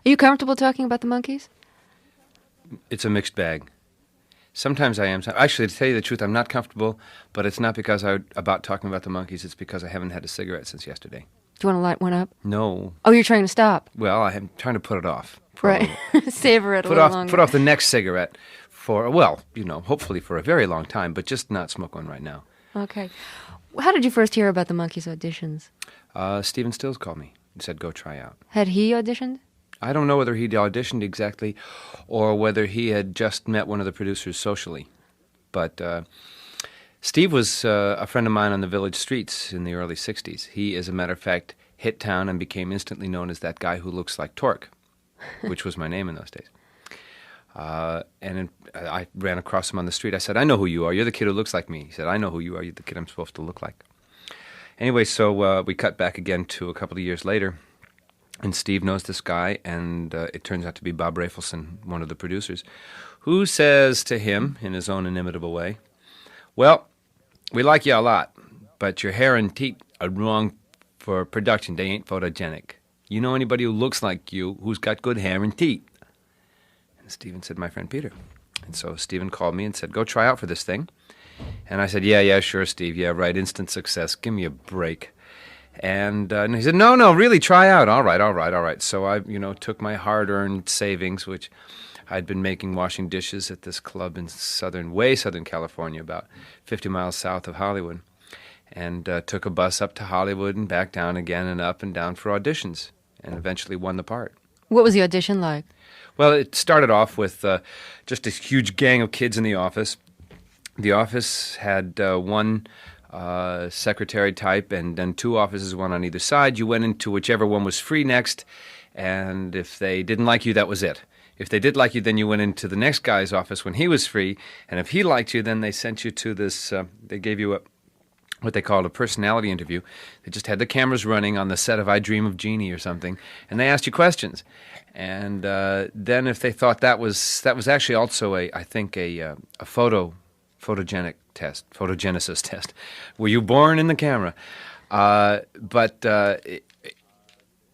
Are you comfortable talking about the Monkees? It's a mixed bag. Sometimes I am. Actually, to tell you the truth, I'm not comfortable, but it's not because about talking about the Monkees. It's because I haven't had a cigarette since yesterday. Do you want to light one up? No. Oh, you're trying to stop. Well, I'm trying to put it off. Right. Savor it a little longer. Put off the next cigarette for, well, hopefully for a very long time, but just not smoke one right now. Okay. How did you first hear about the Monkees auditions? Stephen Stills called me and said, go try out. Had he auditioned? I don't know whether he'd auditioned exactly or whether he had just met one of the producers socially. But Steve was a friend of mine on the village streets in the early 60s. He, as a matter of fact, hit town and became instantly known as that guy who looks like Tork, which was my name in those days. I ran across him on the street. I said, I know who you are. You're the kid who looks like me. He said, I know who you are. You're the kid I'm supposed to look like. Anyway, so we cut back again to a couple of years later. And Steve knows this guy, and it turns out to be Bob Rafelson, one of the producers, who says to him, in his own inimitable way, well, we like you a lot, but your hair and teeth are wrong for production. They ain't photogenic. You know anybody who looks like you who's got good hair and teeth? And Steven said, my friend Peter. And so Steven called me and said, go try out for this thing. And I said, yeah, sure, Steve. Yeah, right, instant success. Give me a break. And he said, no, really, try out. All right. So I, took my hard-earned savings, which I'd been making washing dishes at this club in Southern California, about 50 miles south of Hollywood, and took a bus up to Hollywood and back down again and up and down for auditions, and eventually won the part. What was the audition like? Well, it started off with just a huge gang of kids in the office. The office had one secretary type, and then two offices, one on either side. You went into whichever one was free next, and if they didn't like you, that was it. If they did like you, then you went into the next guy's office when he was free, and if he liked you, then they sent you to this, they gave you what they called a personality interview. They just had the cameras running on the set of I Dream of Jeannie or something, and they asked you questions. And then if they thought that was actually also a photogenesis test. Were you born in the camera? But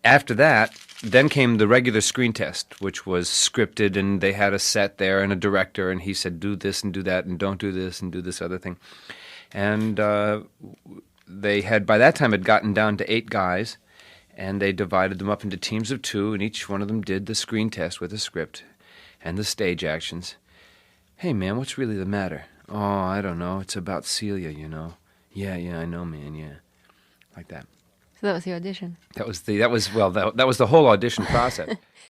after that, then came the regular screen test, which was scripted, and they had a set there and a director, and he said, do this and do that, and don't do this and do this other thing. And they had, by that time, had gotten down to 8 guys, and they divided them up into teams of 2, and each one of them did the screen test with a script and the stage actions. Hey, man, what's really the matter? Oh, I don't know. It's about Celia, Yeah, I know, man, yeah. Like that. So that was the audition. That was the whole audition process.